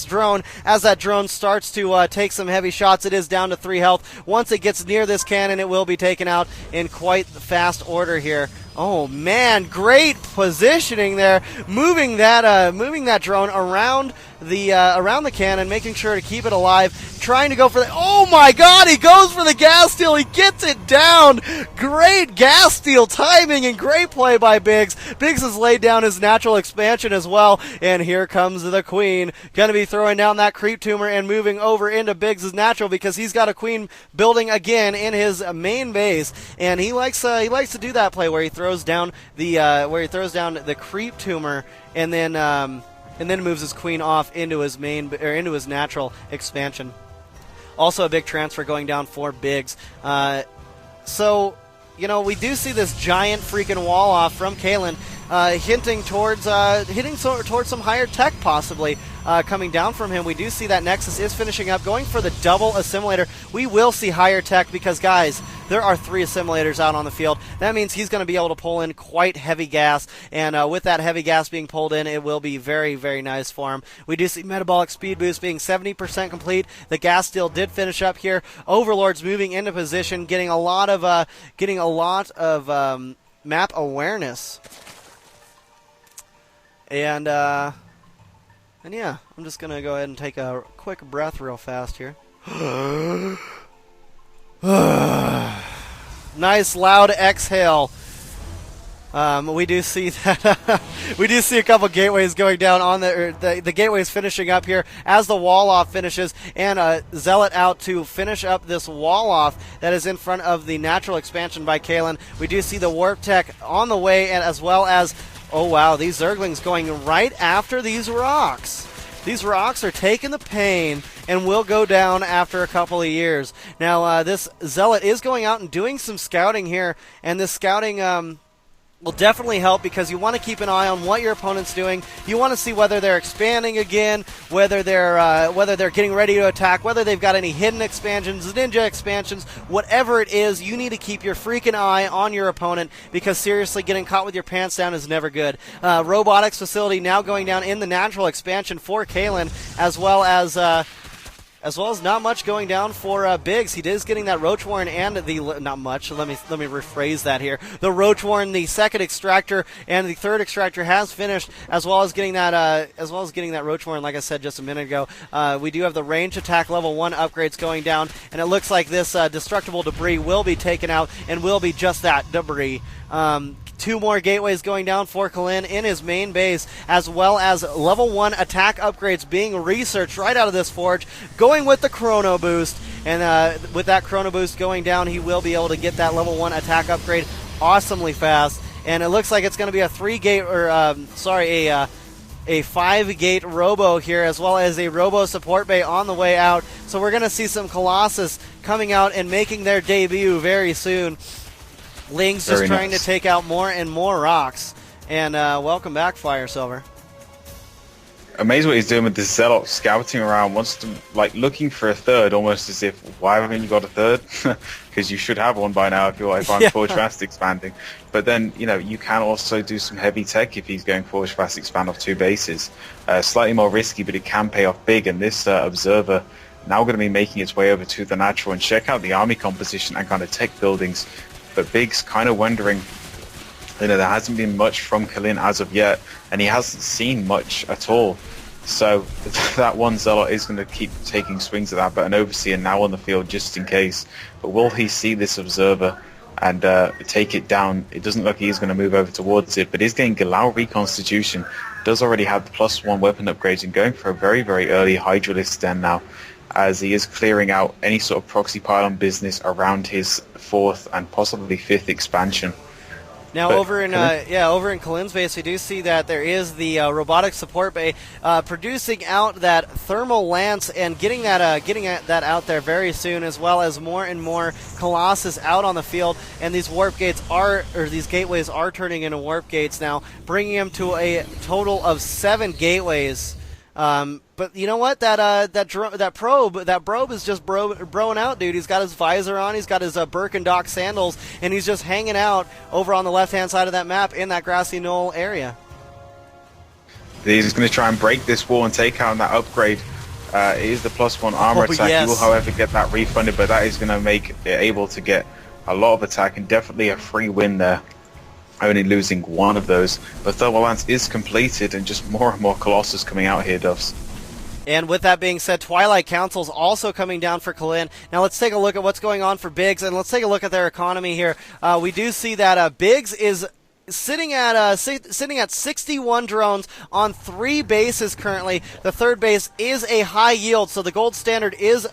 drone. As that drone starts to take some heavy shots, it is down to 3 health. Once it gets near this cannon, it will be taken out in quite fast order here. Oh man, great positioning there, moving that drone around the cannon, making sure to keep it alive, trying to go for the. Oh my God, he goes for the gas steal. He gets it down. Great gas steal timing and great play by Biggs. Biggs has laid down his natural expansion as well, and here comes the Queen, gonna be throwing down that creep tumor and moving over into Biggs' natural because he's got a Queen building again in his main base, and he likes to do that play where he throws down the creep tumor and then moves his Queen off into his into his natural expansion. Also a big transfer going down for Biggs. So, you know, we do see this giant freaking wall off from Kalen, hinting towards some higher tech possibly coming down from him. We do see that Nexus is finishing up, going for the double assimilator. We will see higher tech because, guys, there are 3 assimilators out on the field. That means he's going to be able to pull in quite heavy gas, and with that heavy gas being pulled in, it will be very, very nice for him. We do see metabolic speed boost being 70% complete. The gas steal did finish up here. Overlord's moving into position, getting a lot of map awareness. And yeah, I'm just going to go ahead and take a quick breath real fast here. Nice loud exhale. We do see that we do see a couple gateways going down on the gateways finishing up here as the wall off finishes, and Zealot out to finish up this wall off that is in front of the natural expansion by Kalen. We do see the warp tech on the way, and as well as, oh wow, these Zerglings going right after these rocks. These rocks are taking the pain and will go down after a couple of years. Now, this Zealot is going out and doing some scouting here, and this scouting will definitely help because you want to keep an eye on what your opponent's doing. You want to see whether they're expanding again, whether they're getting ready to attack, whether they've got any hidden expansions, ninja expansions, whatever it is. You need to keep your freaking eye on your opponent because seriously, getting caught with your pants down is never good. Robotics facility now going down in the natural expansion for Kalen, as well as not much going down for Biggs. He is getting that Roach Warren and the not much. Let me rephrase that here. The Roach Warren, the second extractor, and the third extractor has finished, as well as getting that Roach Warren. Like I said just a minute ago, we do have the range attack level 1 upgrades going down, and it looks like this destructible debris will be taken out and will be just that, debris. 2 more gateways going down for Kalin in his main base, as well as level 1 attack upgrades being researched right out of this forge, going with the Chrono Boost. And with that Chrono Boost going down, he will be able to get that level 1 attack upgrade awesomely fast. And it looks like it's going to be a 3-gate, or a 5-gate Robo here, as well as a Robo support bay on the way out. So we're going to see some Colossus coming out and making their debut very soon. Ling's just trying to take out more and more rocks. And welcome back, Fire Silver. Amazing what he's doing with this Zealot, scouting around, wants to, like, looking for a third, almost as if, why haven't you got a third? Because you should have one by now if you're Forge Fast expanding. But then, you know, you can also do some heavy tech if he's going Forge Fast expand off 2 bases. Slightly more risky, but it can pay off big, and this Observer now going to be making its way over to the natural, and check out the army composition and kind of tech buildings. But Big's kind of wondering, you know, there hasn't been much from Kalin as of yet, and he hasn't seen much at all. So that one Zealot is going to keep taking swings at that, but an Overseer now on the field just in case. But will he see this Observer and take it down? It doesn't look like he's going to move over towards it, but he's getting Galau Reconstitution. Does already have the +1 weapon upgrades and going for a very, very early Hydralisk Den now, as he is clearing out any sort of proxy pylon business around his 4th and possibly 5th expansion. Now, over in Kalin's base, we do see that there is the robotic support bay producing out that thermal lance and getting that out there very soon, as well as more and more Colossus out on the field. And these these gateways are turning into warp gates now, bringing them to a total of 7 gateways. But you know what? That probe is just broing out, dude. He's got his visor on, he's got his Birkendock sandals, and he's just hanging out over on the left-hand side of that map in that grassy knoll area. He's going to try and break this wall and take out that upgrade It is the +1 armor attack. Yes. You will, however, get that refunded, but that is going to make it able to get a lot of attack and definitely a free win there. Only losing one of those. But Thermal Lance is completed and just more and more Colossus coming out here, Duffs. And with that being said, Twilight Council's also coming down for Kalin. Now let's take a look at what's going on for Biggs, and let's take a look at their economy here. We do see that Biggs is sitting at 61 drones on 3 bases currently. The 3rd base is a high yield, so the gold standard is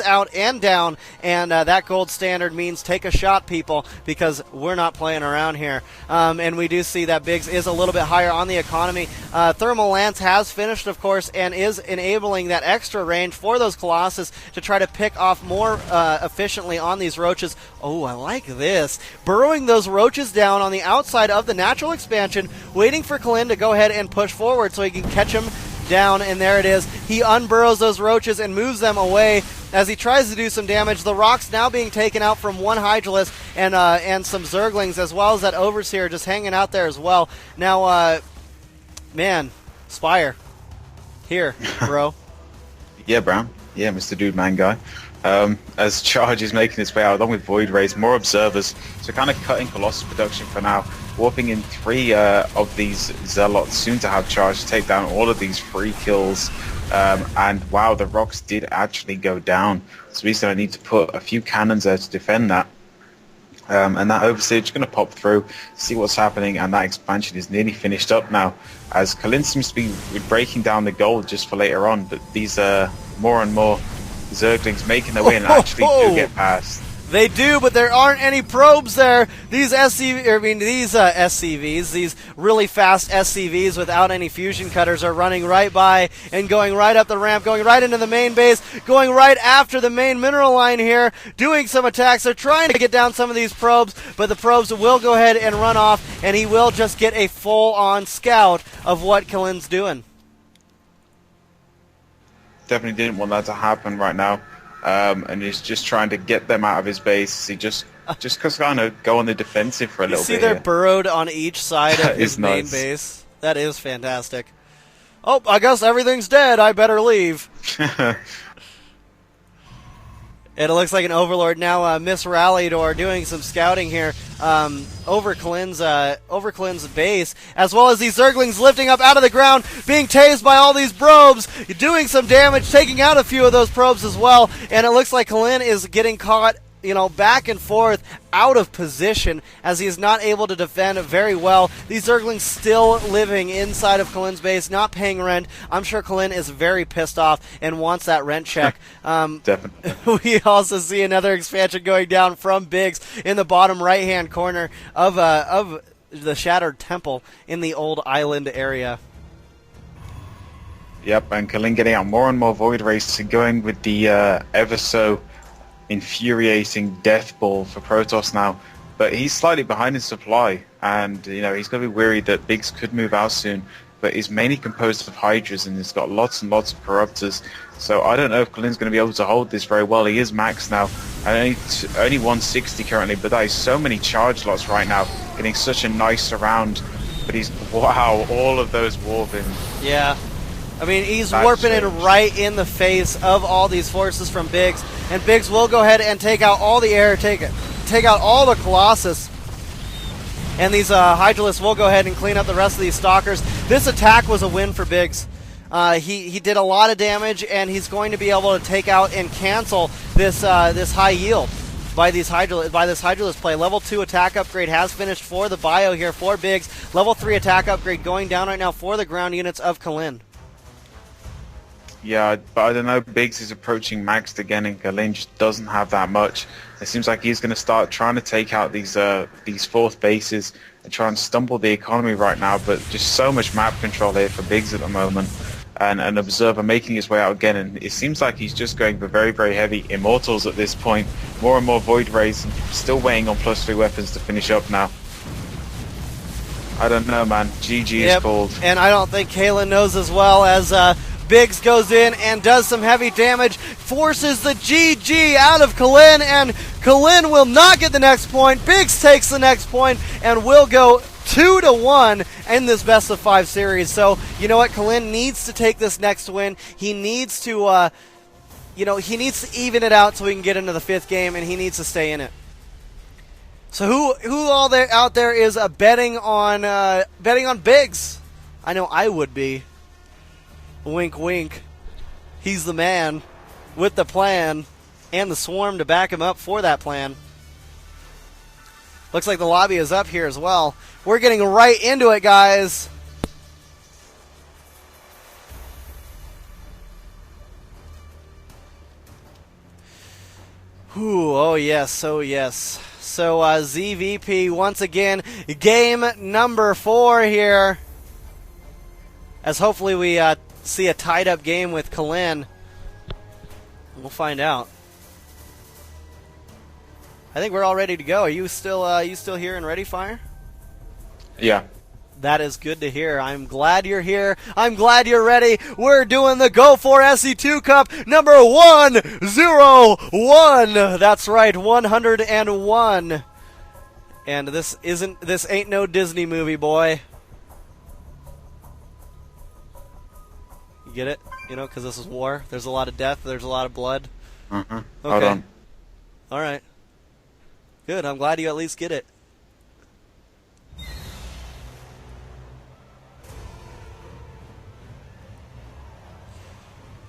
out and down, and that gold standard means take a shot, people, because we're not playing around here. And we do see that Biggs is a little bit higher on the economy. Thermal Lance has finished, of course, and is enabling that extra range for those Colossus to try to pick off more efficiently on these roaches. Oh, I like this. Burrowing those roaches down on the outside of the natural expansion, waiting for Kalin to go ahead and push forward so he can catch him down, and there it is. He unburrows those roaches and moves them away as he tries to do some damage. The rocks now being taken out from one Hydralisk and some Zerglings, as well as that Overseer just hanging out there as well. Now, man, Spire, here, bro. Yeah, Brown. Yeah, Mr. Dude Man Guy. As Charge is making its way out, along with Void Rays, more Observers. So kind of cutting Colossus production for now. Warping in 3 of these Zealots, soon to have Charge to take down all of these free kills. And wow, the rocks did actually go down. So he's going to need to put a few cannons there to defend that. And that Overseer is going to pop through, see what's happening, and that expansion is nearly finished up now. As Kalin seems to be breaking down the gold just for later on, but these more and more Zerglings making their way and actually do get past. They do, but there aren't any probes there. These SCVs, these really fast SCVs without any fusion cutters are running right by and going right up the ramp, going right into the main base, going right after the main mineral line here, doing some attacks. They're trying to get down some of these probes, but the probes will go ahead and run off, and he will just get a full-on scout of what Kalin's doing. Definitely didn't want that to happen right now. And he's just trying to get them out of his base. He just kind of go on the defensive for a little bit. You see they're here. Burrowed on each side of his main base. That is fantastic. Oh, I guess everything's dead. I better leave. And it looks like an Overlord now misrallied or doing some scouting here over Kalin's base, as well as these Zerglings lifting up out of the ground, being tased by all these probes, doing some damage, taking out a few of those probes as well. And it looks like Kalin is getting caught, back and forth, out of position, as he is not able to defend very well. These Zerglings still living inside of Kalin's base, not paying rent. I'm sure Kalin is very pissed off and wants that rent check. Definitely. We also see another expansion going down from Biggs in the bottom right-hand corner of the Shattered Temple in the old island area. Yep, and Kalin getting out more and more Void Rays, going with the ever so infuriating Death Ball for Protoss now, but he's slightly behind in supply, and he's going to be worried that Biggs could move out soon, but he's mainly composed of Hydras and he's got lots and lots of Corruptors, so I don't know if Kalin's going to be able to hold this very well. He is maxed now, and only 160 currently, but that is so many charge lots right now, getting such a nice surround, but wow, all of those warping. Yeah. I mean, he's warping it right in the face of all these forces from Biggs, and Biggs will go ahead and take out all the air, take out all the Colossus, and these Hydralisks will go ahead and clean up the rest of these Stalkers. This attack was a win for Biggs. He did a lot of damage, and he's going to be able to take out and cancel this high yield by this Hydralisk play. Level 2 attack upgrade has finished for the bio here for Biggs. Level 3 attack upgrade going down right now for the ground units of Kalin. Yeah, but I don't know, Biggs is approaching maxed again, and Kalin just doesn't have that much. It seems like he's going to start trying to take out these fourth bases and try and stumble the economy right now, but just so much map control here for Biggs at the moment. And an Observer making his way out again, and it seems like he's just going for very, very heavy Immortals at this point. More and more Void Rays, and still weighing on +3 weapons to finish up now. I don't know, man. GG is called. And I don't think Kalen knows as well, as Biggs goes in and does some heavy damage, forces the GG out of Kalin, and Kalin will not get the next point. Biggs takes the next point and will go 2-1 in this best of 5 series. So, you know what? Kalin needs to take this next win. He needs to, he needs to even it out so we can get into the 5th game, and he needs to stay in it. So who all there out there is betting on Biggs? I know I would be. Wink, wink. He's the man with the plan and the swarm to back him up for that plan. Looks like the lobby is up here as well. We're getting right into it, guys. Ooh, oh yes, oh yes. So ZVP once again, game number 4 here. As hopefully we see a tied up game with Kalin. We'll find out. I think we're all ready to go. Are you still here and ready, Fire? Yeah. That is good to hear. I'm glad you're here. I'm glad you're ready. We're doing the GO4Sc2 Cup number 101. That's right, 101. And this ain't no Disney movie, boy. You get it? You know, because this is war. There's a lot of death. There's a lot of blood. Mm-hmm. Okay. Hold on. All right. Good. I'm glad you at least get it.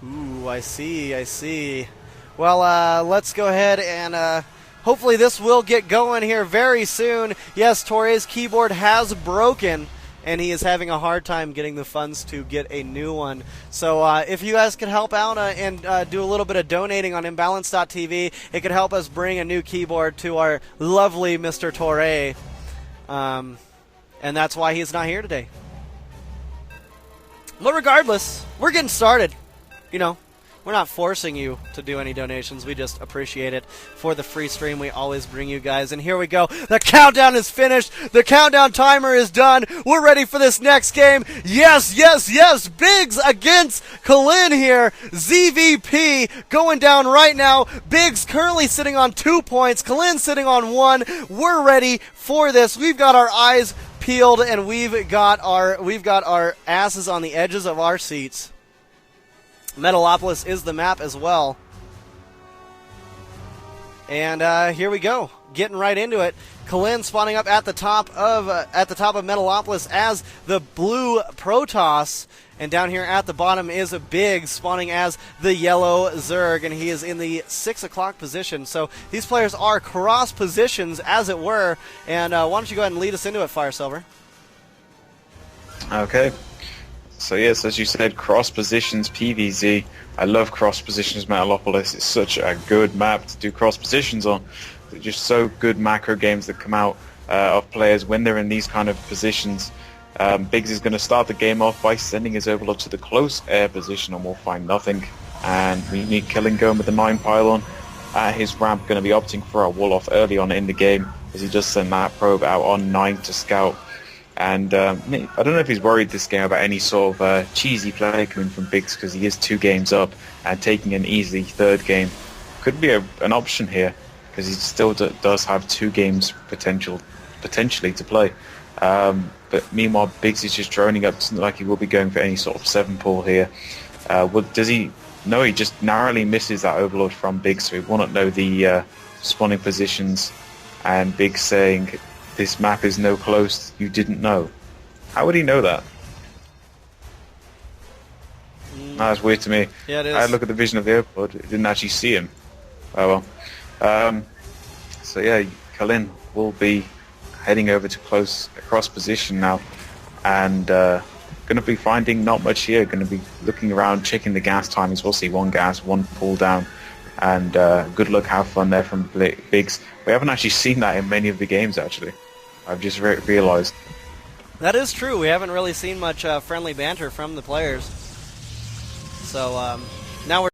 Ooh, I see, I see. Well, let's go ahead and hopefully this will get going here very soon. Yes, Torre's keyboard has broken, and he is having a hard time getting the funds to get a new one. So if you guys could help out and do a little bit of donating on IMBAtv, it could help us bring a new keyboard to our lovely Mr. Torre. And that's why he's not here today. But regardless, we're getting started. You know, we're not forcing you to do any donations. We just appreciate it for the free stream we always bring you guys. And here we go. The countdown is finished. The countdown timer is done. We're ready for this next game. Yes, yes, yes. Biggs against Kalin here. ZVP going down right now. Biggs currently sitting on 2 points. Kalin sitting on 1. We're ready for this. We've got our eyes peeled and we've got our asses on the edges of our seats. Metalopolis is the map as well. And here we go, getting right into it. Kalin spawning up at the top of Metalopolis as the blue Protoss, and down here at the bottom is a Big spawning as the yellow Zerg, and he is in the 6 o'clock position. So these players are cross positions, as it were. And why don't you go ahead and lead us into it, Fire Silver? Okay. So yes, as you said, cross positions PvZ. I love cross positions Metalopolis. It's such a good map to do cross positions on. They're just so good macro games that come out of players when they're in these kind of positions. Biggs is going to start the game off by sending his overlord to the close air position, and we'll find nothing. And we need Killing going with the mine pylon. His ramp going to be opting for a wall off early on in the game, as he just sent that probe out on 9 to scout. And I don't know if he's worried this game about any sort of cheesy play coming from Biggs, because he is 2 games up, and taking an easy 3rd game could be an option here, because he still does have 2 games potentially to play. But meanwhile, Biggs is just droning up. Doesn't look like he will be going for any sort of 7 pull here. Does he? No, he just narrowly misses that overlord from Biggs, so he will not know the spawning positions. And Biggs saying, "This map is no close, you didn't know." How would he know that? That's weird to me. Yeah, it is. I look at the vision of the airport, it didn't actually see him. Oh well. So yeah, Kalin will be heading over to cross position now, and going to be finding not much here. Going to be looking around, checking the gas timings. We'll see 1 gas, 1 pull down. And good luck, have fun there from Biggs. We haven't actually seen that in many of the games, actually. I've just realized. That is true. We haven't really seen much friendly banter from the players. So now we're